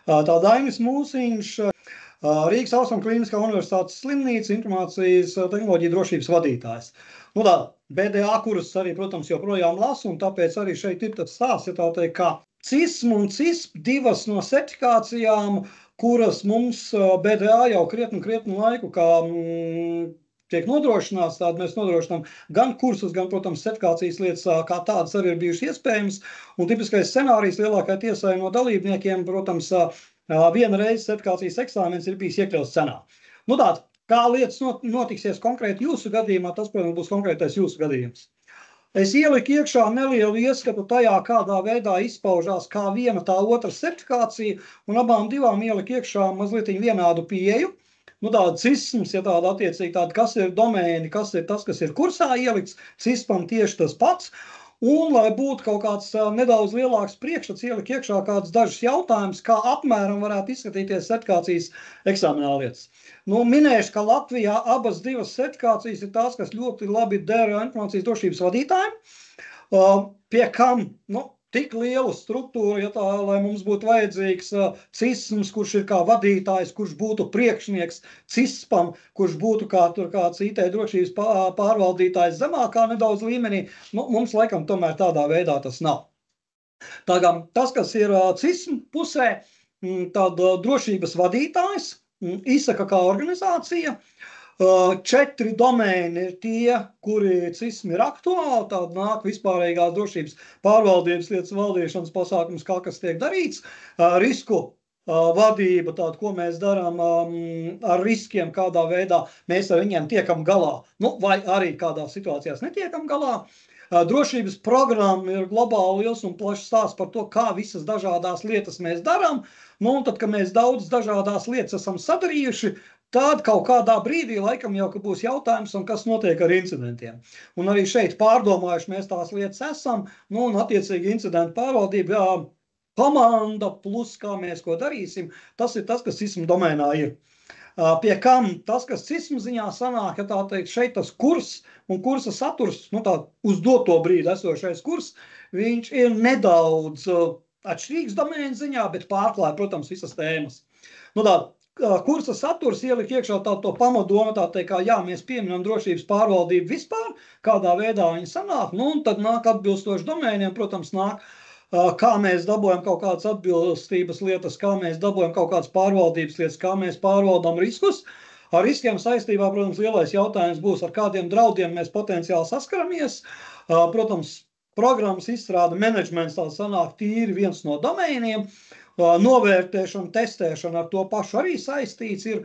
Tā Dainis Mūsiņš, Rīgas Austrumu Kliniskā universitātes slimnīca informācijas tehnoloģiju drošības vadītājs. Nu tā, BDA, kuras arī, protams, joprojām lasu, un tāpēc arī šeit ir tas stāsts, ja tā teikt, kā CISM un CISP, divas no certifikācijām, kuras mums BDA jau krietnu laiku, kā tiek nodrošināts, tādu mēs nodrošinām gan kursus, gan, protams, certifikācijas lietas kā tādas arī ir bijušas iespējams, un tipiskais scenārijs lielākai tiesai no dalībniekiem, protams, viena reize certifikācijas eksāmens ir bijis iekļauts cenā. Nu tā, kā lietas notiksies konkrēti jūsu gadījumā, tas, protams, būs konkrētais jūsu gadījums. Es ieliku iekšā nelielu ieskatu tajā, kādā veidā izpaužās kā viena tā otra certifikācija, un abām divām ieliku iekšā mazliet vienādu pieeju. Nu tāda CISMs, ja tāda attiecīgi tāda, kas ir domēni, kas ir tas, kas ir kursā ielikts, CISPam tieši tas pats. Un, lai būtu kaut kāds nedaudz lielāks priekšstats, ieliku iekšā kāds dažus jautājumus, kā apmēram varētu izskatīties certifikācijas eksāmenā lietas. Nu, minēšu, ka Latvijā abas divas certifikācijas ir tās, kas ļoti labi dera informācijas drošības vadītājiem, pie kam, tik lielu struktūru, ja tā, lai mums būtu vajadzīgs CISMs, kurš ir kā vadītājs, kurš būtu priekšnieks CISPam, kurš būtu kāds IT drošības pārvaldītājs zemākā nedaudz līmenī, mums laikam tomēr tādā veidā tas nav. Tāgam, tas, kas ir CISM pusē, tad drošības vadītājs, ISAKA kā organizācija, 4 domēni ir tie, kuri CISM ir aktuāli, tāda nāk vispārīgās drošības pārvaldības lietas valdīšanas pasākums, kā kas tiek darīts, risku vadība, tāda, ko mēs darām ar riskiem, kādā veidā mēs ar viņiem tiekam galā, vai arī kādās situācijās netiekam galā. Drošības programma ir globāli liels un plašs stāsts par to, kā visas dažādās lietas mēs darām, un tad, kad mēs daudz dažādās lietas esam sadarījuši, tad kaut kādā brīdī laikam jau būs jautājums, un kas notiek ar incidentiem. Un arī šeit pārdomājuši mēs tās lietas esam, un attiecīgi incidentu pārvaldība, komanda plus kā mēs ko darīsim, tas ir tas, kas CISM domēnā ir. Pie kam tas, kas CISM ziņā sanāk, ja tā teikt, šeit tas kurs un kursa saturs, tā uz doto brīdi esošais kurs, viņš ir nedaudz atšķirīgs domēna ziņā, bet pārklāja, protams, visas tēmas. Kursa saturs ielika iekšā to pamatdomu, tā teikt, kā jā, mēs pieminam drošības pārvaldību vispār, kādā veidā viņi sanāk, un tad nāk atbilstoši domēniem, protams, nāk, kā mēs dabojam kaut kādas atbilstības lietas, kā mēs dabojam kaut kādas pārvaldības lietas, kā mēs pārvaldam riskus. Ar riskiem saistībā, protams, lielais jautājums būs, ar kādiem draudiem mēs potenciāli saskaramies. Protams, programmas izstrāde menedžments tā sanāk tīri viens no domēniem. Novērtēšana, testēšana ar to pašu arī saistīts ir.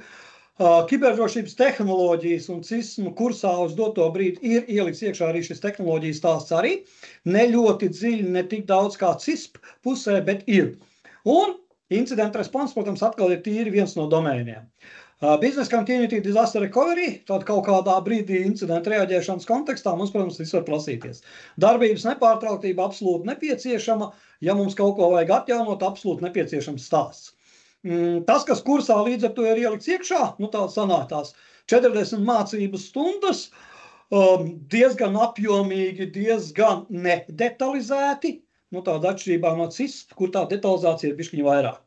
Kiberdrošības tehnoloģijas un CISM kursā uz doto brīdi ir ielikts iekšā arī šis tehnoloģijas stāsts arī. Ne ļoti dziļi, ne tik daudz kā CISP pusē, bet ir. Un incident response, protams, atkal ir tīri viens no domēniem. Business Continuity Disaster Recovery, tad kaut kādā brīdī incidentu reaģēšanas kontekstā mums, protams, viss var prasīties. Darbības nepārtrauktība absolūti nepieciešama, ja mums kaut ko vajag atjaunot, absolūti nepieciešams stāsts. Tas, kas kursā līdz ar to ir ielikts iekšā, tā sanāk tās 40 mācības stundas, diezgan apjomīgi, diezgan nedetalizēti, tāda atšķirībā no CISP, kur tā detalizācija ir bišķiņa vairāk.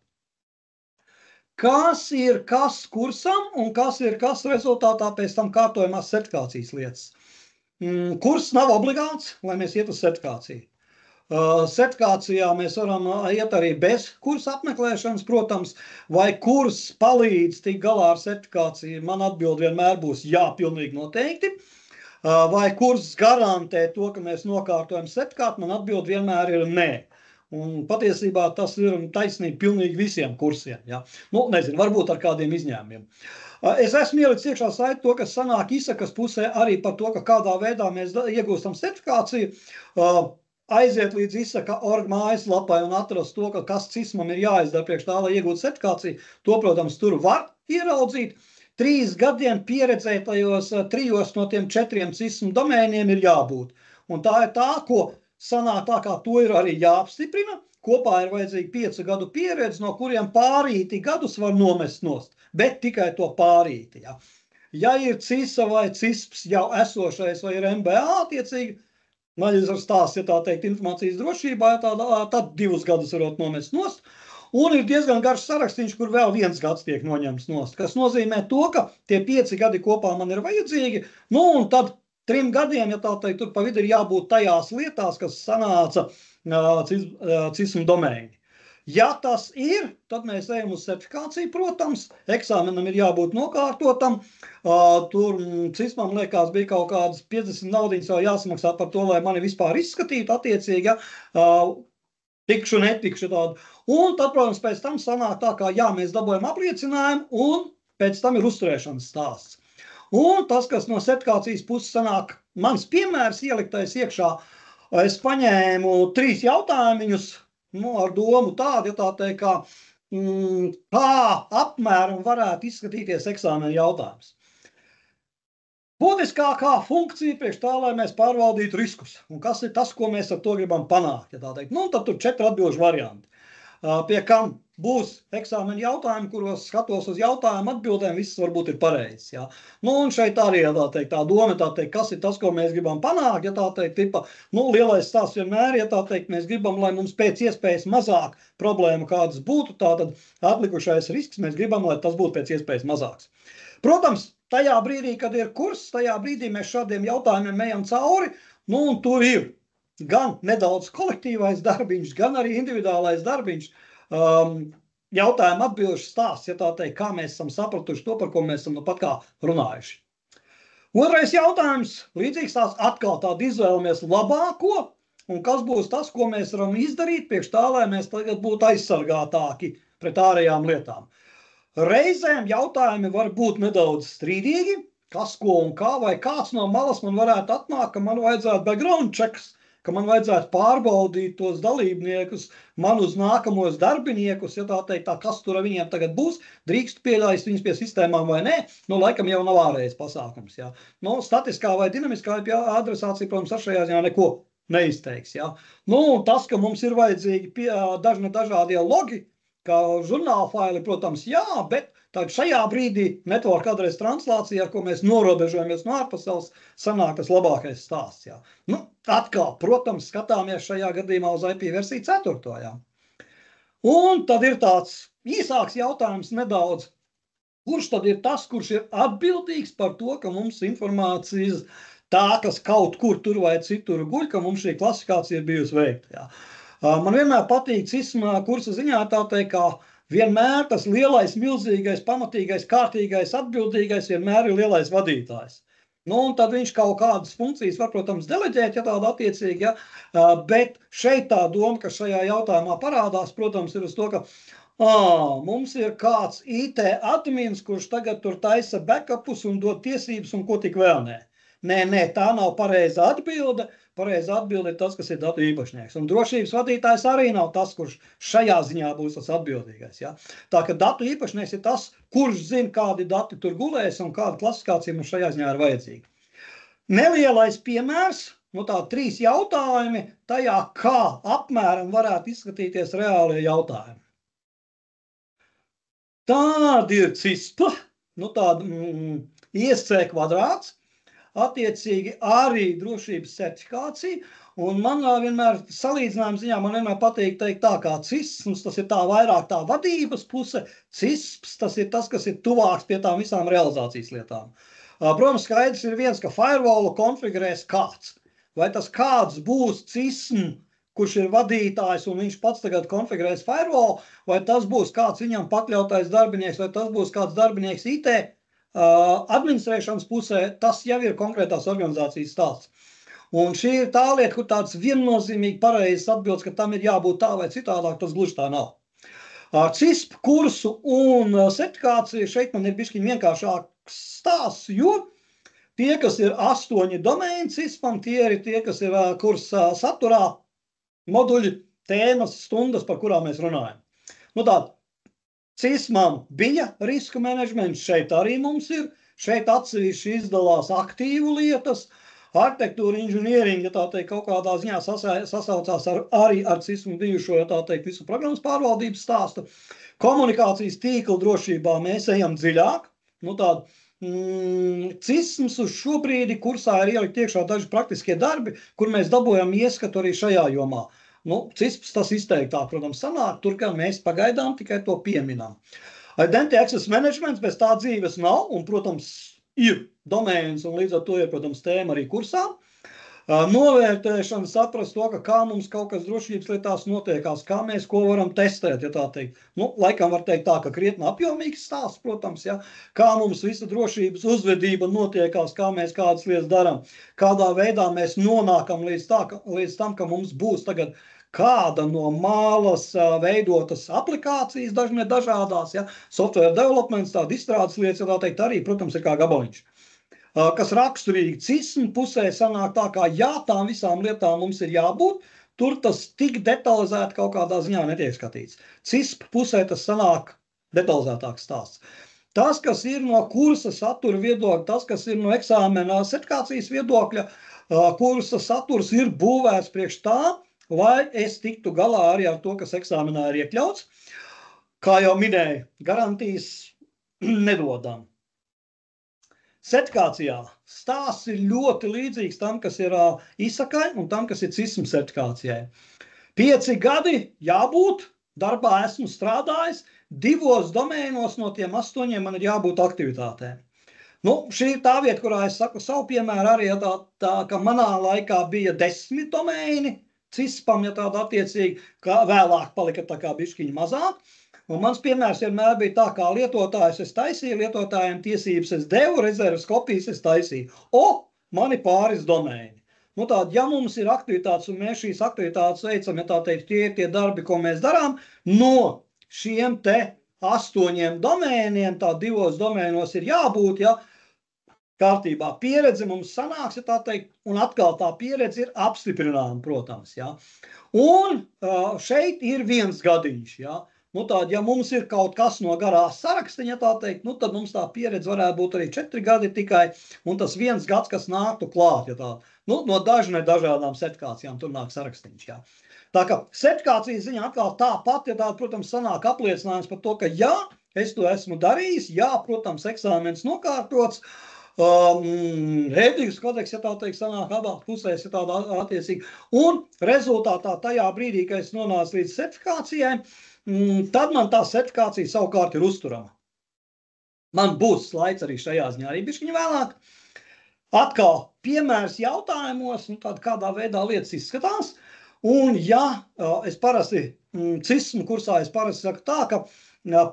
Kas ir kas kursam un kas ir kas rezultātā pēc tam kārtojumās certifikācijas lietas? Kurs nav obligāts, lai mēs iet uz certifikāciju. Certifikācijā mēs varam iet arī bez kursa apmeklēšanas, protams, vai kurs palīdz tikt galā ar certifikāciju. Man atbild vienmēr būs jā, pilnīgi noteikti. Vai kurs garantē to, ka mēs nokārtojam certifikātu, man atbild vienmēr ir nē. Un patiesībā tas ir taisnīgi pilnīgi visiem kursiem. Ja? Nezinu, varbūt ar kādiem izņēmumiem. Es esmu ielicis iekšā saiti to, kas sanāk ISAKAS pusē arī par to, ka kādā veidā mēs iegūstam certifikāciju. Aiziet līdz ISAKA.org mājaslapai un atrast to, ka kas CISMam ir jāizdara priekš tā, lai iegūtu certifikāciju. To, protams, tur var ieraudzīt. 3 gadiem pieredzētajos 3 no tiem 4 CISM domēniem ir jābūt. Un tā ir tā, ko sanāk tā, kā to ir arī jāapstiprina. Kopā ir vajadzīgi 5 gadu pieredze, no kuriem pārīti gadus var nomest nost, bet tikai to pārīti. Ja, ja ir CISA vai CISPS jau esošais vai ir MBA attiecīgi, maģistrs stāsts, ja tā teikt, informācijas drošībā, tad 2 gadus varot nomest nost. Un ir diezgan garš sarakstīns, kur vēl 1 gads tiek noņemts nost, kas nozīmē to, ka tie 5 gadi kopā man ir vajadzīgi, nu un tad 3 gadiem, ja tā teikt, tur pa vidu ir jābūt tajās lietās, kas sanāca CISM domēni. Ja tas ir, tad mēs ejam uz certifikāciju, protams, eksāmenam ir jābūt nokārtotam, tur CISMam, liekas, bija kaut kādas 50 naudiņas jau jāsamaksā par to, lai mani vispār izskatītu attiecīgi, tikšu, netikšu tādu. Un tad, protams, pēc tam sanāk tā, kā jā, mēs dabojam apliecinājumu, un pēc tam ir uzturēšanas stāsts. Un tas, kas no certifikācijas puses sanāk, mans piemērs ieliktais iekšā, es paņēmu 3 jautājumiņus, ar domu tādu, ja tā teikt, kā apmēram varētu izskatīties eksāmena jautājums. Būtiskākā funkcija priekš tā, lai mēs pārvaldītu riskus. Un kas ir tas, ko mēs ar to gribam panākt, ja tā teikt. Nu, tad tur 4 atbilžu varianti. Pie kam būs eksāmena jautājumi, kuros skatos uz jautājumu atbildēm, viss varbūt ir pareizs. Ja? Nu, un šeit arī, ja tā teikt, tā doma, tā teikt, kas ir tas, ko mēs gribam panākt, ja tā teikt, tipa, nu, lielais stāsts vienmēr, ja tā teikt, mēs gribam, lai mums pēc iespējas mazāk problēmu kādas būtu, tātad atlikušais risks, mēs gribam, lai tas būtu pēc iespējas mazāks. Protams, tajā brīdī, kad ir kurs, tajā brīdī mēs šādiem jautājumiem ejam cauri, nu, un tur ir gan nedaudz kolektīvais darbiņš, gan arī individuālais darbiņš, jautājumu atbilžu stāsts, ja tā teikt, kā mēs esam sapratuši to, par ko mēs esam nu pat kā runājuši. Otrais jautājums, līdzīgs tās atkal tādu izvēlamies labāko, un kas būs tas, ko mēs varam izdarīt priekš tā, lai mēs tagad būtu aizsargātāki pret ārējām lietām. Reizēm jautājumi var būt nedaudz strīdīgi, kas, ko un kā, vai kāds no malas man varētu atnākt, ka man vajadzētu background checks, ka man vajadzētu pārbaudīt tos dalībniekus, manus nākamos darbiniekus, ja tā teikt, kas tur ar viņiem tagad būs, drīkst pieļaist viņus pie sistēmām vai nē, nu, laikam jau nav ārējais pasākums, jā. Nu, statiskā vai dinamiskā adresācija, protams, ar šajā ziņā neko neizteiks, jā. Nu, tas, ka mums ir vajadzīgi dažādie logi, kā žurnāla faili, protams, jā, bet tad šajā brīdī network adresa translācija, ar ko mēs norobežojamies no ārpasaules, sanāk tas labākais stāsts. Jā. Nu, atkal, protams, skatāmies šajā gadījumā uz IP versiju 4. Jā. Un tad ir tāds īsāks jautājums nedaudz, kurš tad ir tas, kurš ir atbildīgs par to, ka mums informācijas tā, kas kaut kur tur vai citur guļ, ka mums šī klasifikācija ir bijusi veikta. Jā. Man vienmēr patīk CISM kursa ziņā tā teikt, ka vienmēr tas lielais, milzīgais, pamatīgais, kārtīgais, atbildīgais vienmēr ir lielais vadītājs. Nu, un tad viņš kaut kādas funkcijas var, protams, deleģēt, ja tāda attiecīgi, ja, bet šeit tā doma, kas šajā jautājumā parādās, protams, ir uz to, ka mums ir kāds IT admins, kurš tagad tur taisa backupus un dod tiesības un ko tik vēl nē. Nē, tā nav pareiza atbilde. Pareiza atbilde ir tas, kas ir datu īpašnieks. Un drošības vadītājs arī nav tas, kurš šajā ziņā būs tas atbildīgais. Ja? Tā ka datu īpašnieks ir tas, kurš zina, kādi dati tur gulēs un kāda klasifikācija mums šajā ziņā ir vajadzīga. Nelielais piemērs, nu tā 3 jautājumi tajā, kā apmēram varētu izskatīties reālie jautājumi. Tāda ir CISP, nu tāda ISC kvadrāts. Attiecīgi arī drošības certifikācija, un man vienmēr salīdzinājuma ziņā man vienmēr patīk teikt tā kā CISMs, tas ir tā vairāk tā vadības puse, CISPs tas ir tas, kas ir tuvāks pie tām visām realizācijas lietām. Protams, skaidrs ir viens, ka firewallu konfigurēs kāds, vai tas kāds būs CISM, kurš ir vadītājs un viņš pats tagad konfigurēs firewall, vai tas būs kāds viņam pakļautais darbinieks, vai tas būs kāds darbinieks IT, administrēšanas pusē, tas jau ir konkrētās organizācijas stāsts. Un šī ir tā lieta, kur tāds viennozīmīgi pareizs atbildes, ka tam ir jābūt tā vai citādāk, tas gluži tā nav. CISP kursu un certifikāciju šeit man ir bišķiņ vienkāršāks stāsts, jo tie, kas ir 8 domēni CISPam, tie ir tie, kas ir kursa saturā, moduļi, tēmas, stundas, par kurām mēs runājam. Nu tā, CISMam bija riska menedžments, šeit arī mums ir, šeit atsevišķi izdalās aktīvu lietas, arhitektūra, inženieringa, ja tā teikt, kaut kādā ziņā sasaucās arī ar CISMu bijušo, ja tā teikt, visu programmas pārvaldības stāstu. Komunikācijas tīkla drošībā mēs ejam dziļāk, nu tāda CISMs uz šo brīdi kursā ir ielikt iekšā daži praktiskie darbi, kur mēs dabojam ieskatu arī šajā jomā. CISPs tas izteiktāk, protams, sanāk, tur, kā mēs pagaidām tikai to pieminam. Identity Access Management bez tā dzīves nav, un, protams, ir domēns, un līdz ar to ir, protams, tēma arī kursā. Novērtēšana, saprast to, ka kā mums kaut kas drošības lietās notiekās, kā mēs ko varam testēt, ja tā teikt. Laikam var teikt tā, ka krietni apjomīgs stāsts, protams, ja, kā mums visa drošības uzvedība notiekās, kā mēs kādas lietas darām, kādā veidā mēs nonākam līdz tam, ka mums būs tagad kāda no malas veidotas aplikācijas, dažādās, ja, software developments, tāda izstrādes lietas, ja tā teikt, arī, protams, ir kā gabaliņš. Kas raksturīgi CISM pusē sanāk tā, kā jā, tām visām lietām mums ir jābūt, tur tas tik detalizēti kaut kādā ziņā netiek skatīts. CISP pusē tas sanāk detalizētāks stāsts. Tas, kas ir no kursa satura viedokļa, tas, kas ir no eksāmena sertifikācijas viedokļa, kursa saturs ir būvēts priekš tā, lai es tiktu galā arī ar to, kas eksāmenā ir iekļauts. Kā jau minēju, garantijas nedodam. Sertifikācijā stāsts ir ļoti līdzīgs tam, kas ir ISAKai un tam, kas ir CISM sertifikācijai. 5 gadi jābūt, darbā esmu strādājis, 2 domēnos no tiem 8 man ir jābūt aktivitātēm. Šī ir tā vieta, kurā es saku savu piemēru arī, tā ka manā laikā bija 10 domēni, CISPam, ja tāda attiecīgi, kā vēlāk palika tā kā bišķiņa mazāk. Un mans piemērs vienmēr bija tā, kā lietotājs es taisīju, lietotājiem tiesības es devu, rezerves kopijas es taisīju. Mani pāris domēni. Tātad, ja mums ir aktivitātes un mēs šīs aktivitātes veicam, ja tā teikt, tie ir tie darbi, ko mēs darām, no šiem te 8 domēniem, tā 2 domēnos ir jābūt, ja kārtībā pieredze mums sanāks, ja tā teikt, un atkal tā pieredze ir apstiprināma, protams, ja. Un šeit ir 1 gadiņš, ja. Tātad, ja mums ir kaut kas no garā sarakstiņa, ja tā teikt, tad mums tā pieredze varētu būt arī 4 gadi tikai, un tas 1 gads, kas nāktu klāt, ja tā. No dažādām sertifikācijām tur nāk sarakstiņš, jā. Tā kā sertifikācijas ziņā atkal tāpat, ja tā, protams, sanāk apliecinājums par to, ka jā, es to esmu darījis, jā, protams, eksāmens nokārtots, ētikas kodeks, ja tā teikt, sanāk abās pusēs, ja tāda attiecīgi, un rezultātā tajā brīdī, kad es nonācu līdz sertifikācijai, tad man tā sertifikācija savukārt ir uzturama. Man būs slaids arī šajā ziņā, arī bišķiņi vēlāk. Atkal piemērs jautājumos, tāda kādā veidā lietas izskatās. Un ja es parasti CISM kursā es parasti saku tā, ka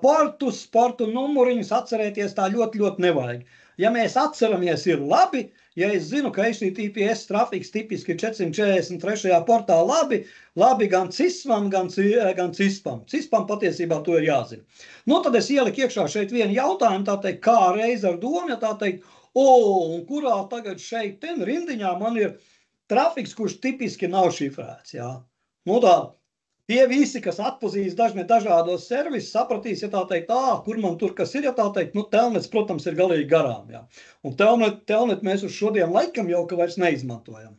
portu numuriņus atcerēties tā ļoti, ļoti nevajag. Ja mēs atceramies, ir labi. Ja es zinu, ka HTTPS trafiks tipiski ir 443. portā labi gan CISMam, gan CISPam. CISPam patiesībā to ir jāzina. Tad es ieliku iekšā šeit vienu jautājumu, tā teikt, kā reiz ar domu, ja tā teikt, un kurā tagad šeit rindiņā man ir trafiks, kurš tipiski nav šifrēts, jā. Tie visi, kas atpazīs dažādos servisus, sapratīs, ja tā teikt, kur man tur kas ir, ja tā teikt, telnets, protams, ir galīgi garām, jā. Un telnet mēs uz šodien laikam jau ka vairs neizmantojam.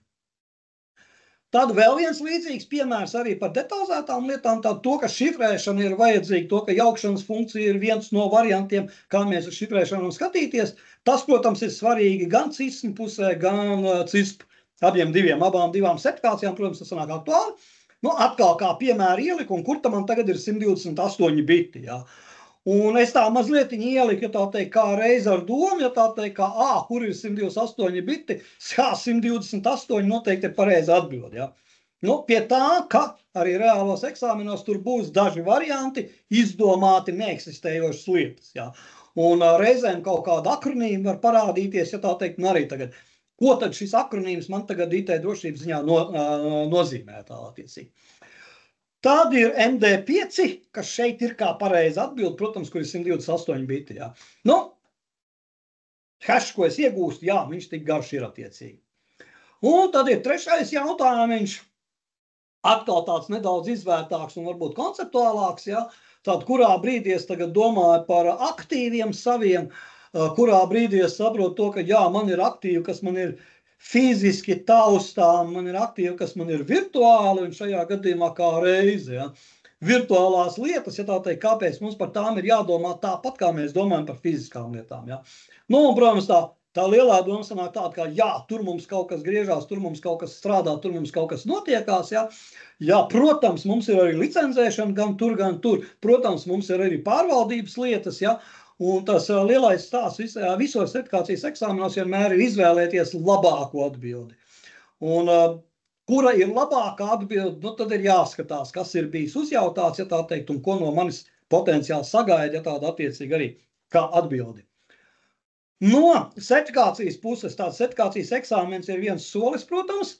Tad vēl viens līdzīgs piemērs arī par detalizētām lietām, to, ka šifrēšana ir vajadzīga, to, ka jaukšanas funkcija ir viens no variantiem, kā mēs uz šifrēšanu skatīties. Tas, protams, ir svarīgi gan CISM pusē, gan CISP abām divām sertifikācijām, protams, tas sanāk aktuāli. Atkal kā piemēru ieliku, un kur tam man tagad ir 128 biti, jā. Un es tā mazliet ieliku, ja tā teikt, kā reiz ar domu, ja tā teikt, kur ir 128 biti, 128 noteikti ir pareiza atbilde, jā. Pie tā, ka arī reālos eksāmenos tur būs daži varianti, izdomāti neeksistējošas lietas, jā. Un reizēm kaut kāda akronīma var parādīties, ja tā teikt, arī tagad. Ko tad šis akronīms man tagad IT drošības ziņā nozīmē tā attiecīgi? Tad ir MD5, kas šeit ir kā pareiza atbilde, protams, kur ir 128 biti, jā. Hash, ko es iegūstu, jā, viņš tik garš ir attiecīgi. Un tad ir 3. jautājums, atkal tāds nedaudz izvērtāks un varbūt konceptuālāks, jā. Tad kurā brīdī es tagad domāju par aktīviem saviem, kurā brīdī es saprotu to, ka jā, man ir aktīvi, kas man ir fiziski taustām, man ir aktīvi, kas man ir virtuāli, un šajā gadījumā kā reize, ja. Virtuālās lietas, ja tā teikt, kāpēc mums par tām ir jādomā tāpat, kā mēs domājam par fiziskām lietām, ja. Un, protams, tā tā lielā doma sanāk tāda, ka jā, tur mums kaut kas griežās, tur mums kaut kas strādā, tur mums kaut kas notiekās, jā. Jā, protams, mums ir arī licencēšana gan tur, gan tur. Protams, mums ir arī pārvaldības lietas, jā. Un tas lielais stāsts visos certifikācijas eksāmenos vienmēr ir izvēlēties labāko atbildi. Un kura ir labākā atbilde, nu tad ir jāskatās, kas ir bijis uzjautāts, ja tā teikt, un ko no manis potenciāli sagaida, ja tāda attiecīgi arī kā atbildi. No certifikācijas puses, tāds certifikācijas eksāmens ir viens solis, protams.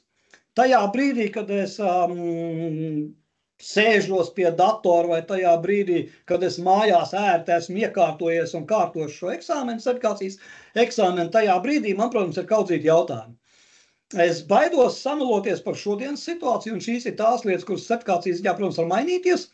Tajā brīdī, kad es sēžos pie datora vai tajā brīdī, kad es mājās ērti esmu iekārtojies un kārtošu šo eksāmenu, certifikācijas eksāmenu, tajā brīdī man, protams, ir kaudzīti jautājumi. Es baidos samaloties par šodienas situāciju, un šīs ir tās lietas, kuras certifikācijas, jā, protams, var mainīties.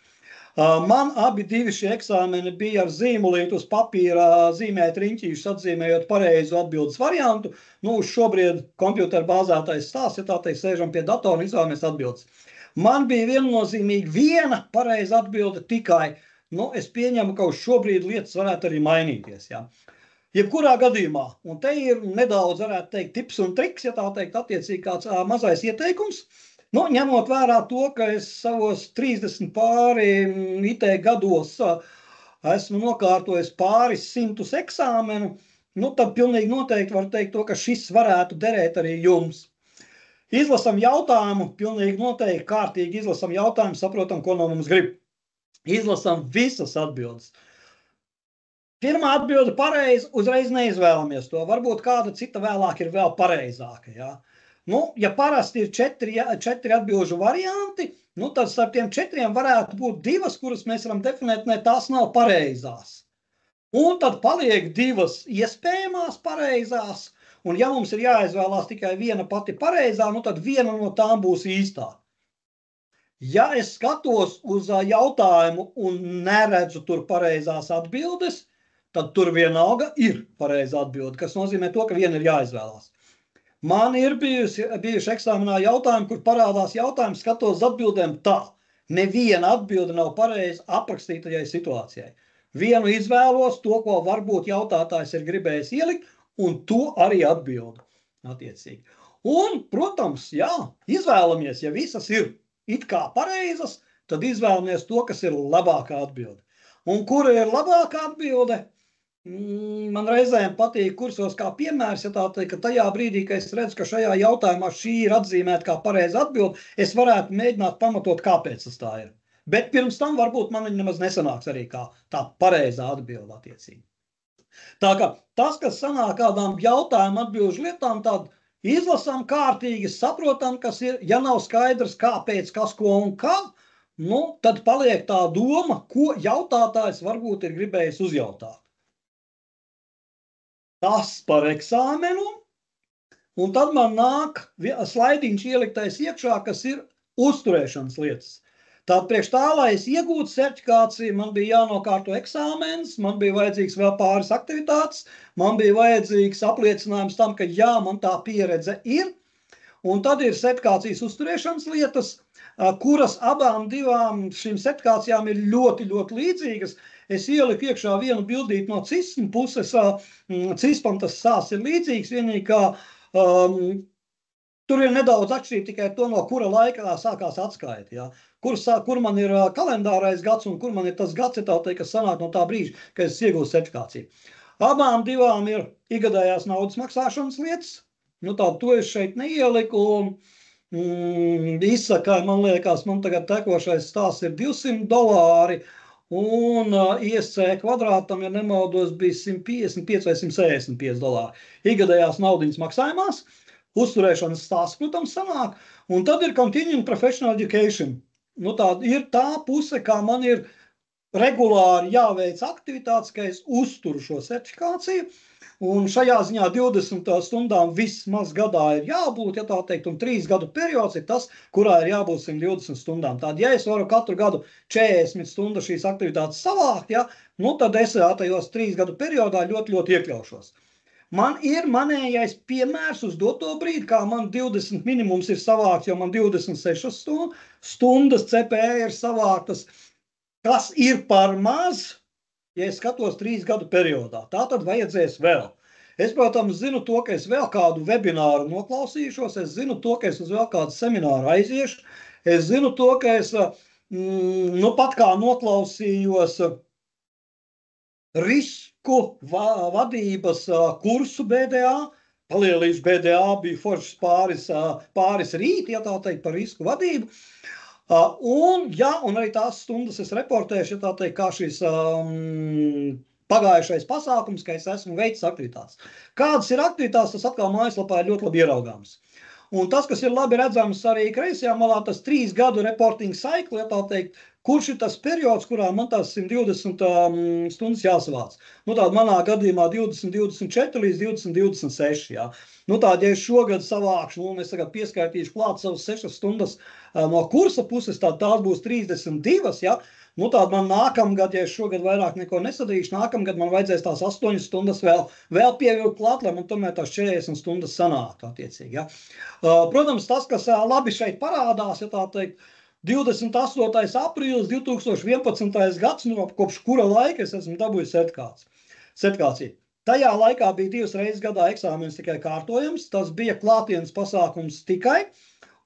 Man abi divi šie eksāmeni bija ar zīmolīti uz papīra zīmēt riņķīšus, atzīmējot pareizu atbildes variantu. Nu, šobrīd kompjutera bāzētais stāsts, ja tā teikt, sēžam pie datora un izvēlamies atbildes. Man bija viennozīmīgi viena pareiza atbilde tikai. Nu, es pieņemu, ka uz šobrīd lietas varētu arī mainīties, jā. Jebkurā gadījumā, un te ir nedaudz, varētu teikt, tips un triks, ja tā teikt, attiecīgi kāds mazais ieteikums. Nu, ņemot vērā to, ka es savos 30 pāri IT gados esmu nokārtojis pāris 100 eksāmenu, nu, tad pilnīgi noteikti var teikt to, ka šis varētu derēt arī jums. Izlasam jautājumu, pilnīgi noteikti kārtīgi izlasam jautājumu, saprotam, ko no mums grib. Izlasam visas atbildes. Pirmā atbilde pareizi, uzreiz neizvēlamies to. Varbūt kāda cita vēlāk ir vēl pareizāka, jā. Nu, ja parasti ir četri atbilžu varianti, nu, tad starp tiem 4 varētu būt 2, kuras mēs varam definēt, ne, tās nav pareizās. Un tad paliek 2 iespējamās pareizās, un ja mums ir jāizvēlās tikai viena pati pareizā, nu, tad viena no tām būs īstā. Ja es skatos uz jautājumu un neredzu tur pareizās atbildes, tad tur vienalga ir pareiza atbilde, kas nozīmē to, ka viena ir jāizvēlās. Man ir bijuši eksāmenā jautājumi, kur parādās jautājums, skatos atbildēm tā. Neviena atbilde nav pareiza aprakstītajai situācijai. Vienu izvēlos, to, ko varbūt jautātājs ir gribējis ielikt, un to arī atbildu attiecīgi. Un, protams, jā, izvēlamies, ja visas ir it kā pareizas, tad izvēlamies to, kas ir labākā atbilde. Un kura ir labākā atbilde? Man reizēm patīk kursos kā piemērs, ja tā teikt, ka tajā brīdī, kad es redzu, ka šajā jautājumā šī ir atzīmēta kā pareiza atbilde, es varētu mēģināt pamatot, kāpēc tas tā ir. Bet pirms tam varbūt man nemaz nesanāks arī kā tā pareizā atbilde attiecīgi. Tā kā tas, kas sanāk kādām jautājumu atbilžu lietām, tad izlasām kārtīgi, saprotam, kas ir, ja nav skaidrs, kāpēc, kas, ko un kā, nu, tad paliek tā doma, ko jautātājs varbūt ir gribējis uzjautāt. Tas par eksāmenu, un tad man nāk slaidiņš ieliktais iekšā, kas ir uzturēšanas lietas. Tātad priekš tā, lai es iegūtu certifikāciju, man bija jānokārto eksāmens, man bija vajadzīgs vēl pāris aktivitātes, man bija vajadzīgs apliecinājums tam, ka jā, man tā pieredze ir, un tad ir certifikācijas uzturēšanas lietas, kuras abām divām šīm certifikācijām ir ļoti, ļoti līdzīgas. Es ieliku iekšā vienu bildīti no CISM puses, CISPam tas stāsts ir līdzīgs, vienīgi kā tur ir nedaudz atšķirība tikai to, no kura laika sākās atskaiti, ja? Kur man ir kalendārais gads un kur man ir tas gads, kas sanāk no tā brīža, kad es iegūstu certifikāciju. Abām divām ir ikgadējās naudas maksāšanas lietas, nu tā to es šeit neieliku, izsakai, man liekas, man tagad tekošais stāsts ir $200, un ISC kvadrātam, ja nemaldos, bija $155 vai $165. Ikgadējās naudiņas maksājumās, uzturēšanas stāsts, protams, sanāk, un tad ir continuing professional education. Nu, tā ir tā puse, kā man ir regulāri jāveic aktivitātes, ka es uzturu šo certifikāciju, un šajā ziņā 20 stundām vismaz gadā ir jābūt, ja tā teikt, un 3 gadu periods ir tas, kurā ir jābūt 120 stundām. Tātad, ja es varu katru gadu 40 stundu šīs aktivitātes savākt, ja, nu tad es tajos 3 gadu periodā ļoti, ļoti iekļaušos. Man ir manējais piemērs uz doto brīdi, kā man 20 minimums ir savākts, jo man 26 stundas CPE ir savāktas, kas ir par maz, ja es skatos 3 gadu periodā. Tā tad vajadzēs vēl. Es, protams, zinu to, ka es vēl kādu webināru noklausīšos, es zinu to, ka es uz vēl kādu semināru aiziešu, es zinu to, ka es nu pat kā noklausījos risku vadības kursu BDA, palielīšu BDA, bija foršs pāris rīti, ja tā teikt, par risku vadību. Un arī tās stundas es reportēšu, ja tā teikt, kā šis pagājušais pasākums, ka es esmu veicis aktivitātes. Kādas ir aktivitātes, tas atkal mājaslapā ir ļoti labi ieraugāms. Un tas, kas ir labi redzams arī kreisajā malā, tas 3 gadu reporting cycle, ja tā teikt, kurš ir tas periods, kurā man tās 120 stundas jāsavāc. Nu tāda manā gadījumā 2024 līdz 2026, jā. Nu tāda, ja es šogad savākšu, un es tagad pieskaitīšu klāt savas 6 stundas no kursa puses, tad tās būs 32, jā. Nu tāda man nākamgad, ja es šogad vairāk neko nesadīšu, nākamgad man vajadzēs tās 8 stundas vēl pievilkt klāt, lai man tomēr tās 40 stundas sanāktu attiecīgi, ja. Protams, tas, kas labi šeit parādās, ja tā teikt, 28. aprīlis 2011. gads, nu, kopš kura laika es esmu dabūjis sertifikāciju. Tajā laikā bija 2 reizes gadā eksāmenis tikai kārtojams, tas bija klātienes pasākums tikai,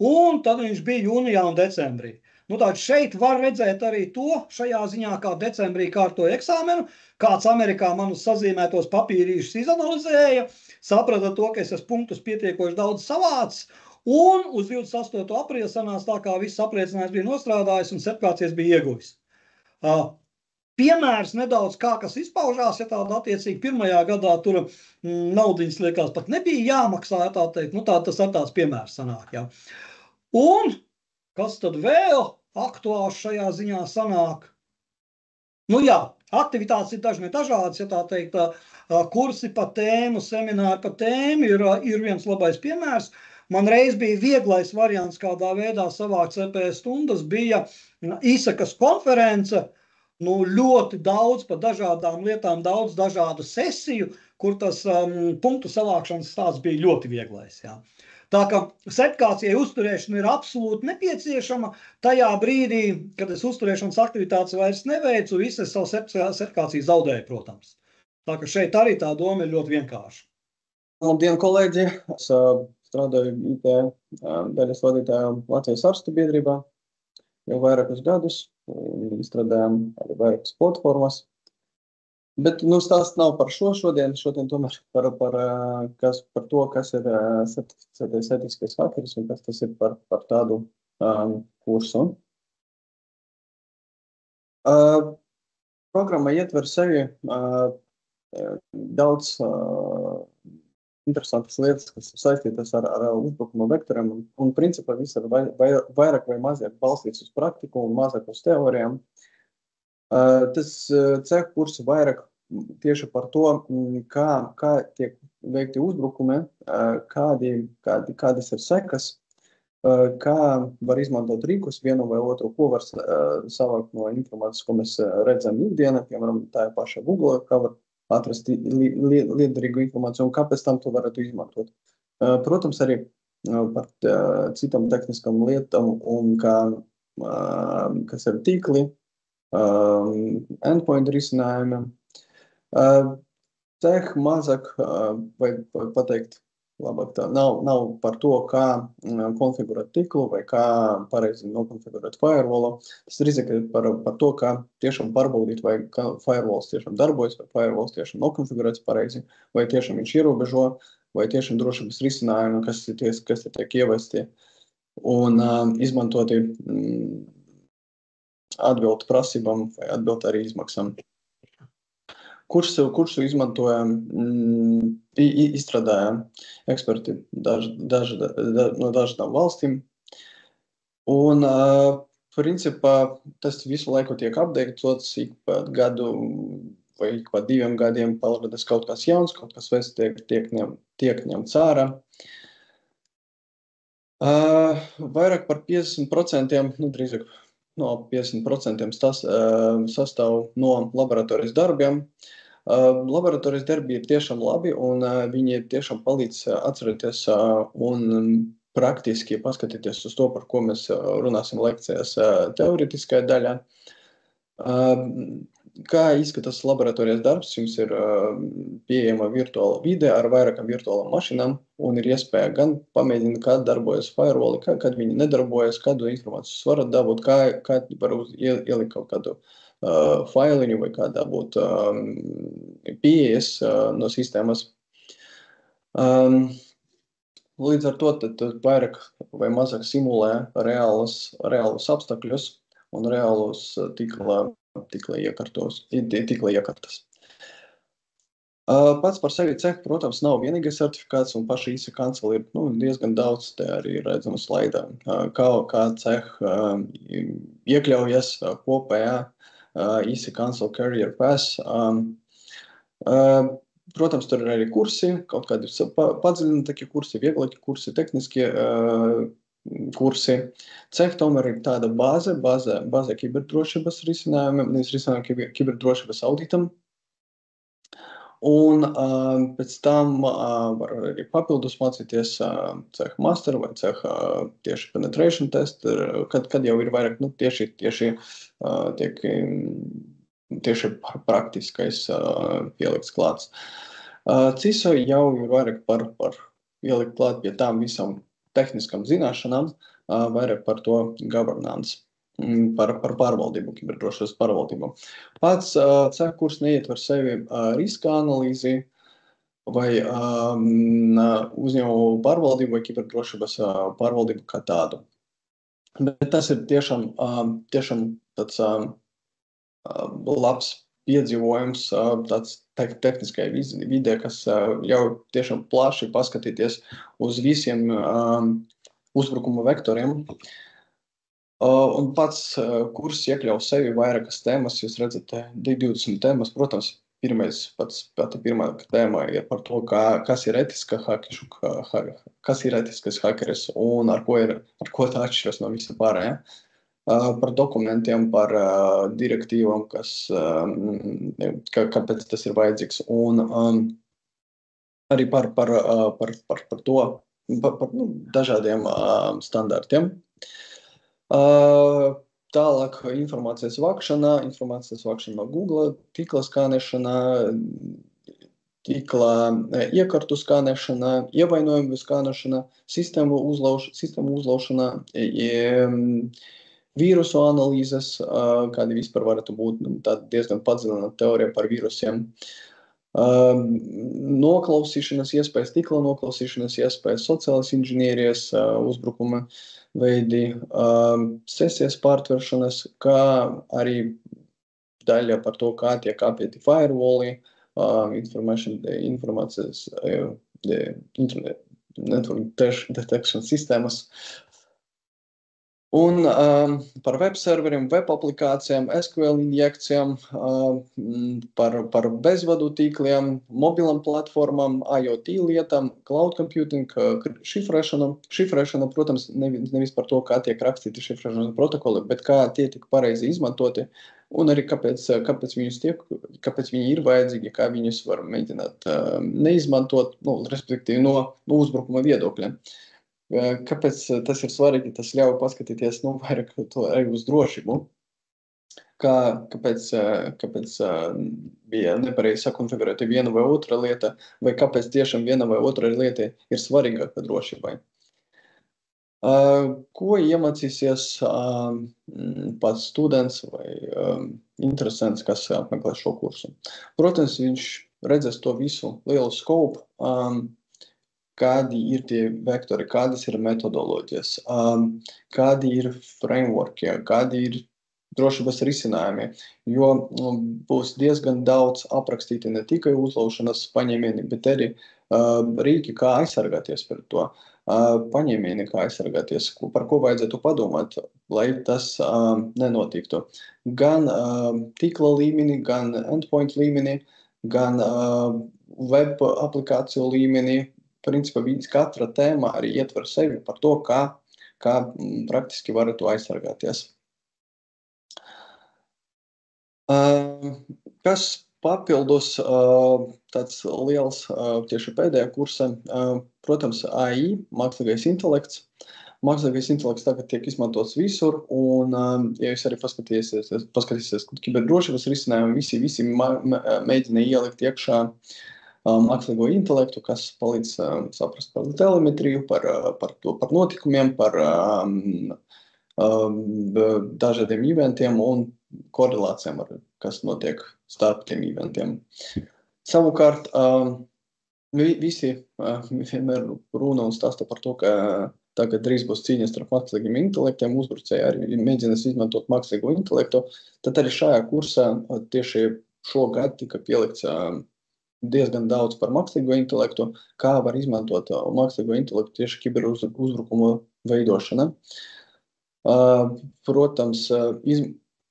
un tad viņš bija jūnijā un decembrī. Nu, tātad šeit var redzēt arī to šajā ziņā, kā decembrī kārtoja eksāmenu, kāds Amerikā manus sazīmētos papīrīšus izanalizēja, saprata to, ka es esmu punktus pietiekoši daudz savācis, un uz 28. aprīli sanāca tā, kā viss apliecinājums bija nostrādājis un sertifikācijas bija ieguvis. Piemērs nedaudz kā kas izpaužās, ja tāda attiecīgi pirmajā gadā tur naudiņas liekas pat nebija jāmaksā, ja tā teikt, nu tā tas ar tāds piemērs sanāk, jā. Un kas tad vēl aktuāls šajā ziņā sanāk? Nu jā, aktivitātes ir dažādas, ja tā teikt, kursi pa tēmu, semināri pa tēmu ir viens labais piemērs. Man reiz bija vieglais variants, kādā veidā savākt CPS stundas, bija ISAKas konference, nu ļoti daudz pa dažādām lietām, daudz dažādu sesiju, kur tas punktu savākšanas stāsts bija ļoti vieglais, jā. Tā ka sertifikācijai uzturēšana ir absolūti nepieciešama. Tajā brīdī, kad es uzturēšanas aktivitātes vairs neveicu, visu es savu sertifikāciju zaudēju, protams. Tā ka šeit arī tā doma ir ļoti vienkārša. Labdien, kolēģi! Es strādāju IT daļas vadītājā Latvijas ārstu biedrībā jau vairākus gadus. Strādājām arī vairākas platformas. Bet stāsts nav par šodien tomēr par to, kas ir certificētais etiskais hakeris un kas tas ir par tādu kursu. Programma ietver sevi daudz interesantas lietas, kas ir saistītas ar uzbrukuma vektoriem un principā viss ir vairāk vai mazāk balstīts uz praktiku un mazāk uz teorijām. Tas ceļu kursu vairāk tieši par to, kā tiek veikti uzbrukumi, kādas ir sekas, kā var izmantot rīkus vienu vai otru, ko var savākt no informācijas, ko mēs redzam ikdienā, piemēram, tā ir paša Google, kā var atrast liederīgu informāciju un kāpēc tam to varētu izmantot. Protams, arī par citām tehniskām lietām un kas ir tīkli, endpoint risinājumi. Mazāk, vai pateikt, labāk tā, nav par to, kā konfigurēt tīklu vai kā pareizi nokonfigurēt firewallu. Tas drīzāk ir par to, kā tiešām pārbaudīt, vai firewalls tiešām darbojas, vai firewalls tiešām nokonfigurēts pareizi, vai tiešām viņš ierobežo, vai tiešām drošības risinājumi, kas tiek ievesti un izmantoti atbilst prasībām vai atbilst arī izmaksām. Kursu izmantojam, izstrādājam eksperti no dažādām valstīm. Un, principā, tas visu laiku tiek updatēts, ik pa gadu vai ik pa 2 gadiem parādās kaut kas jauns, kaut kas vairs tiek ņemts ārā. Vairāk par 50%, drīzāk no 50% sastāv no laboratorijas darbiem. Laboratorijas darbi ir tiešām labi un viņi tiešām palīdz atcerēties un praktiski paskatīties uz to, par ko mēs runāsim lekcijās teoretiskajā daļā. Kā izskatās laboratorijas darbs? Jums ir pieejama virtuāla vide ar vairākām virtuālām mašīnām un ir iespēja gan pamēģināt, kā darbojas firewalli, kad viņi nedarbojas, kādu informāciju varat dabūt, kā var ielikt kaut kādu failiņu vai kā dabūt pieejas no sistēmas. Līdz ar to tad vairāk vai mazāk simulē reālus apstākļus un reālus tīkla iekartas. Pats par sevi ceh, protams, nav vienīgais certifikāts, un paši ISA Council ir diezgan daudz, te arī redzama slaidā, kā ceh iekļaujas kopējā ISA Council Career Pass. Protams, tur ir arī kursi, kaut kādi padziļinātākie kursi, vieglākie kursi, tehniskie kursi. CEH tomēr ir tāda bāze kiberdrošības risinājumiem, kiberdrošības auditam. Un pēc tam var arī papildus mācīties CEH master vai CEH tieši penetration test, kad jau ir vairāk tieši praktiskais pielikts klāts. CISO jau ir vairāk par pielikt klāt pie tām visam tehniskam zināšanām, vairāk par to governance, par pārvaldību, kiberdrošības pārvaldību. Pats CEH kurs neietver sevi riska analīzi vai uzņēmumu pārvaldību vai kiberdrošības pārvaldību kā tādu. Bet tas ir tiešām tāds labs piedzīvojums, tāds tehniskai vidē, kas jau tiešām plaši paskatīties uz visiem uzbrukuma vektoriem. Un pats kurs iekļauj sevi vairākas tēmas, jūs redzat, 20 tēmas, protams, pati pirmā tēma ir par to, kas ir etiskais hakeris un ar ko tā atšķiras no visa pārējā. Par dokumentiem, par direktīvām, kāpēc tas ir vajadzīgs, un arī par to, par dažādiem standartiem. Tālāk informācijas vākšana no Google, tīkla skanēšana, tīkla iekartu skanēšana, ievainojumu skanēšana, sistēmu uzlaušana, vīrusu analīzes, kādi vispār varētu būt tāda diezgan padziļināta teorija par vīrusiem, noklausīšanas iespējas, tīkla noklausīšanas iespējas, sociālas inženierijas uzbrukuma veidi, sesijas pārtveršanas, kā arī daļa par to, kā tiek apieti firewalli, informācijas network detection sistēmas. Un par web serveriem, web aplikācijām, SQL injekcijām, par bezvadu tīkliem, mobilam platformām, IoT lietām, cloud computing, šifrēšana, protams, nevis par to, kā tiek rakstīti šifrēšanas protokoli, bet kā tie tiek pareizi izmantoti, un arī kāpēc viņi ir vajadzīgi, kā viņus var mēģināt neizmantot, respektīvi no uzbrukuma viedokļa. Kāpēc tas ir svarīgi, tas ļauj paskatīties vairāk to arī uz drošību. Kāpēc bija nepareizi sakonfigurēta viena vai otra lieta, vai kāpēc tiešām viena vai otra lieta ir svarīgāka drošībai. Ko iemācīsies pats students vai interesants, kas apmeklē šo kursu? Protams, viņš redzēs to visu lielu skopu, kādi ir tie vektori, kādas ir metodoloģijas, kādi ir frameworki, kādi ir drošības risinājumi, jo būs diezgan daudz aprakstīti ne tikai uzlaušanas paņēmieni, bet arī rīki, kā aizsargāties par to, paņēmieni, kā aizsargāties, par ko vajadzētu padomāt, lai tas nenotiktu. Gan tīkla līmenī, gan endpoint līmenī, gan web aplikāciju līmenī. Principā katra tēma arī ietver sevi par to, kā praktiski varētu aizsargāties. Kas papildus tāds liels tieši pēdējā kursa, protams, AI, mākslīgais intelekts. mākslīgais intelekts tagad tiek izmantots visur, un, ja jūs arī paskatīsieties kiberdrošības risinājumu, visi mēģina ielikt iekšā mākslīgo intelektu, kas palīdz saprast par telemetriju, par notikumiem, par dažādiem eventiem un korelācijām, kas notiek starp tiem eventiem. Savukārt, visi vienmēr runa un stāsta par to, ka tagad drīz būs cīņas starp mākslīgiem intelektiem, uzbrucēji arī mēģinās izmantot mākslīgo intelektu, tad arī šajā kursā tieši šogad tika pielikts diezgan daudz par mākslīgo intelektu, kā var izmantot mākslīgo intelektu tieši kiberuzbrukumu veidošana. Protams,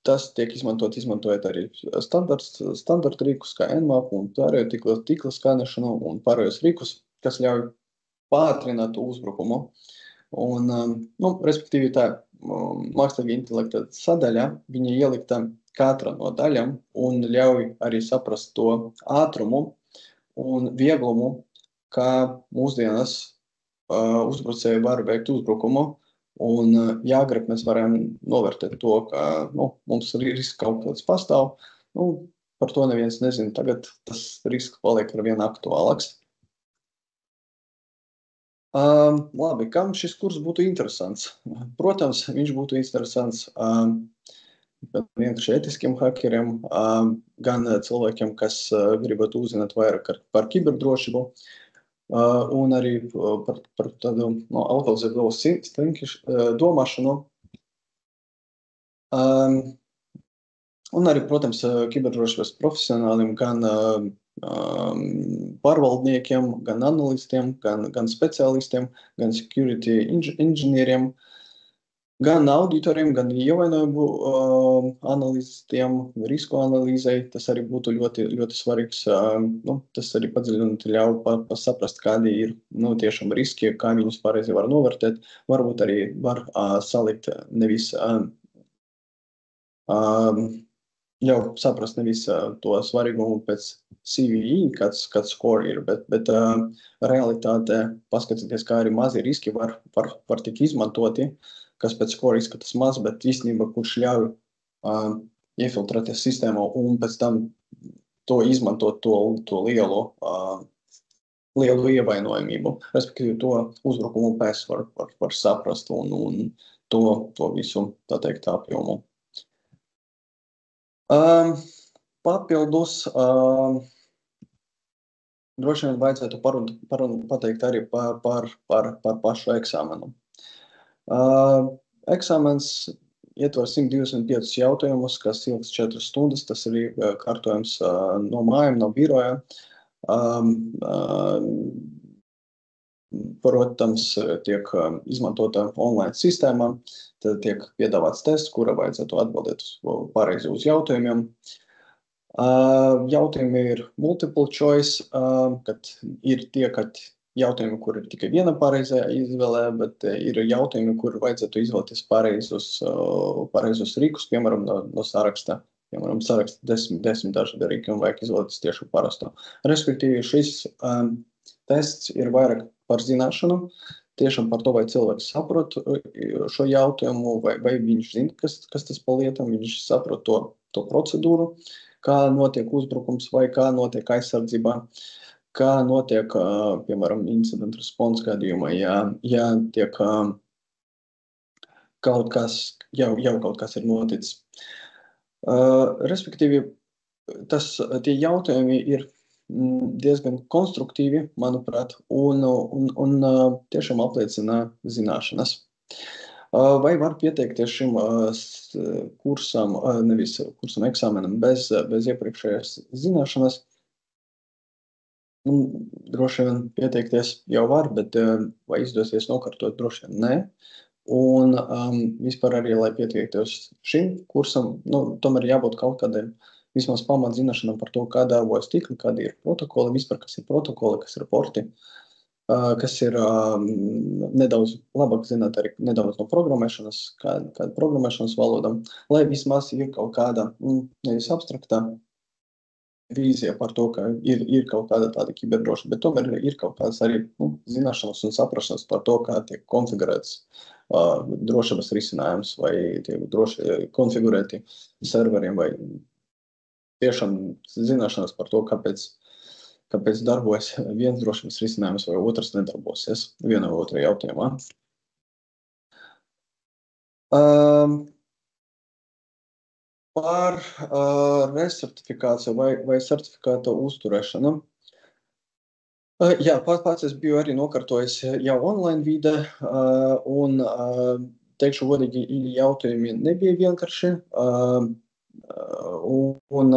tas tiek izmantojot arī standarta rīkus, kā Nmap un pārējo tīkla skanēšanu un pārējos rīkus, kas ļauj pātrināt uzbrukumu. Un, respektīvi, tā mākslīga intelekta sadaļa, viņa ielikta katra no daļām un ļauj arī saprast to ātrumu un vieglumu, kā mūsdienas uzbrucēji var veikt uzbrukumu. Un, ja agrāk mēs varam novērtēt to, ka mums risks kaut kāds pastāv, par to neviens nezina. Tagad tas risks paliek ar vien aktuālāks. Labi, kam šis kurs būtu interesants? Protams, viņš būtu interesants gan vienkārši etiskiem hakeriem, gan cilvēkiem, kas gribētu uzzināt vairāk par kiberdrošību, un arī par tādu autorizēto domāšanu. Un arī, protams, kiberdrošības profesionāliem, gan pārvaldniekiem, gan analistiem, gan speciālistiem, gan security inženieriem, gan auditoriem, gan ievainojumu analistiem, risku analīzei. Tas arī būtu ļoti, ļoti svarīgs. Tas arī padziļināt ļauj saprast, kādi ir tiešām riski, kā viņus pareizi var novērtēt. Varbūt arī var salikt nevis ļauj saprast nevis to svarīgumu pēc CVE, kāds score ir, bet realitāte paskatīties, kā arī mazi riski var tik izmantoti, kas pēc score izskatās maz, bet īstenībā, kurš ļauj iefiltrēties sistēmā un pēc tam to izmantot to lielu ievainojamību, respektīvi to uzbrukumu pēc var saprast un to visu, tā teikt, apjomu. Papildus droši vien vajadzētu pateikt arī par pašu eksāmenu. Eksāmens ietver 125 jautājumus, kas ilgs 4 stundas. Tas arī kārtojums no mājām, no biroja. Protams, tiek izmantota online sistēma, tad tiek piedāvāts tests, kura vajadzētu atbildēt pareizi uz jautājumiem. Jautājumi ir multiple choice, kad ir jautājumi, kur ir tikai viena pareizā izvēlē, bet ir jautājumi, kur vajadzētu izvēlēties pareizus rīkus, piemēram, no saraksta. Piemēram, saraksta 10 dažādi rīki un vajag izvēlēties tieši parasto. Respektīvi, šis tests ir vairāk par zināšanu, tiešām par to, vai cilvēks saprot šo jautājumu, vai viņš zina, kas tas pa lietam, viņš saprot to procedūru, kā notiek uzbrukums vai kā notiek aizsardzībā, kā notiek, piemēram, incident response gadījumā, ja tiek kaut kas, jau kaut kas ir noticis. Respektīvi, tie jautājumi ir diezgan konstruktīvi, manuprāt, un tiešām apliecina zināšanas. Vai var pieteikties šim kursam, nevis kursam eksāmenam, bez iepriekšējās zināšanas? Droši vien pieteikties jau var, bet vai izdosies nokārtot, droši vien ne. Un vispār arī, lai pieteiktos šim kursam, tomēr jābūt kaut kādiem vismaz pamatzināšanām par to, kā darbojas tīkli, kādi ir protokoli, vispār kas ir protokoli, kas ir porti, kas ir nedaudz labāk zināt arī nedaudz no programmēšanas, kāda programmēšanas valodam, lai vismaz ir kaut kāda nevis abstraktā, vīzija par to, ka ir kaut kāda tāda kiberdrošība, bet tomēr ir kaut kādas arī zināšanas un saprašanas par to, kā tiek konfigurēts drošības risinājums vai tiek droši konfigurēti serveriem vai tiešām zināšanas par to, kāpēc darbojas viens drošības risinājums vai otrs nedarbosies vienā vai otrā jautājumā. Par resertifikāciju vai certifikāta uzturēšanu. Jā, pats es biju arī nokārtojis jau online vide, un teikšu godīgi, jautājumi nebija vienkārši. Un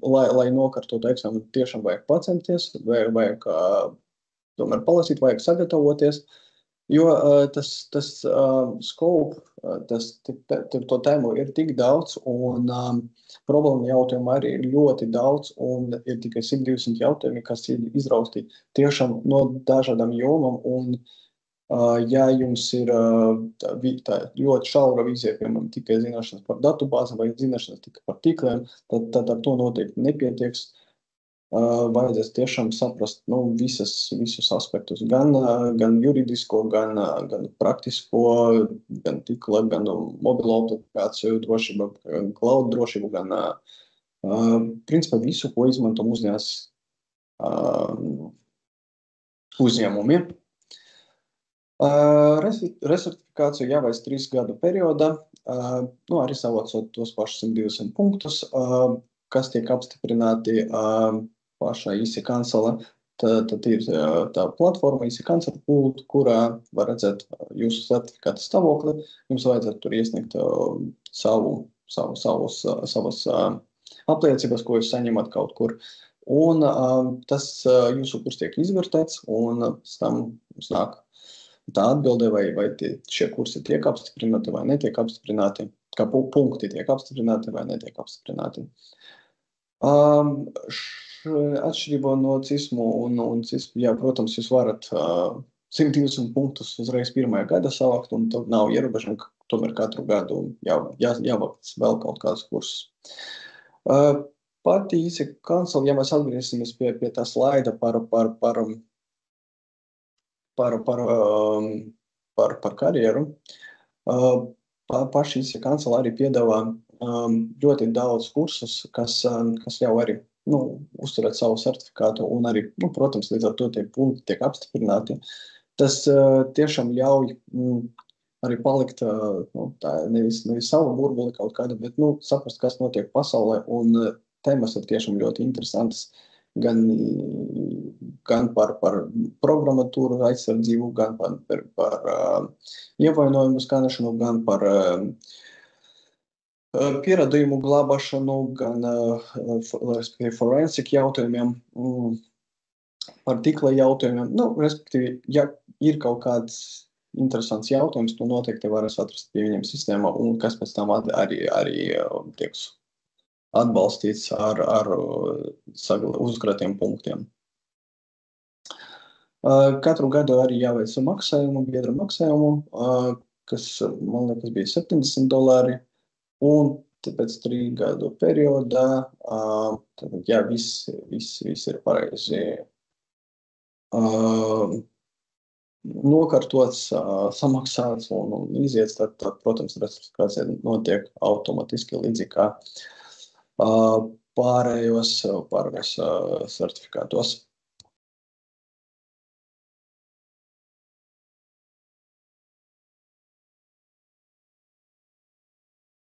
lai nokārtotu eksāmenu, tiešām vajag pacensties, vajag tomēr palasīt, vajag sagatavoties. Jo tas scope, to tēmu ir tik daudz, un problēma jautājumu arī ir ļoti daudz, un ir tikai 100-200 jautājumi, kas ir izrausti tiešām no dažādām jomām, un ja jums ir tā ļoti šaura vīzija, piemēram, tikai zināšanas par datubāzi vai zināšanas tikai par tīkliem, tad ar to noteikti nepietieks. Vajadzēs tiešām saprast visus aspektus, gan juridisko, gan praktisko, gan tīkla, gan mobilo aplikāciju drošību, gan cloud drošību, gan principā visu, ko izmanto mūsdienās uzņēmumi. Resertifikāciju jāveic 3 gadu periodā, arī savācot tos pašus 120 punktus, kas tiek apstiprināti pašā IC Console. Tad ir tā platforma IC Console, kurā var redzēt jūsu certifikāta stāvokli. Jums vajadzētu tur iesniegt savas apliecības, ko jūs saņemat kaut kur. Un tas jūsu kurs tiek izvērtēts, un pēc tam jums nāk tā atbilde, vai šie kursi tiek apstiprināti vai netiek apstiprināti, kā punkti tiek apstiprināti vai netiek apstiprināti. Atšķirībā no CISMU un CISMU, jā, protams, jūs varat 120 punktus uzreiz pirmajā gada savākt, un tur nav ierobežojumi, ka tomēr katru gadu jāvāc vēl kaut kādus kursus. Pati IC Console, ja mēs atgriezīsimies pie tā slaida par karjeru, paši IC Console arī piedāvā ļoti daudz kursus, kas jau arī uzturēt savu certifikātu, un arī, protams, līdz ar to tie punkti tiek apstiprināti. Tas tiešām ļauj arī palikt nevis savu burbuli kaut kādu, bet saprast, kas notiek pasaulē, un tēmas ir tiešām ļoti interesantas, gan par programmatūru aizsardzību, gan par ievainojumu skanēšanu, gan par pierādījumu glābšanu, gan forensik jautājumiem, par tīkla jautājumiem. Respektīvi, ja ir kaut kāds interesants jautājums, tu noteikti varas atrast pie viņiem sistēmā, un kas pēc tam arī tiek atbalstīts ar uzkrātiem punktiem. Katru gadu arī jāveic maksājumu, biedra maksājumu, kas, man liekas, bija $70. Un pēc 3 gadu periodā, ja viss ir pareizi nokārtots, samaksāts un iziets, tad, protams, resertifikācija notiek automatiski līdzi kā pārējos certifikātos.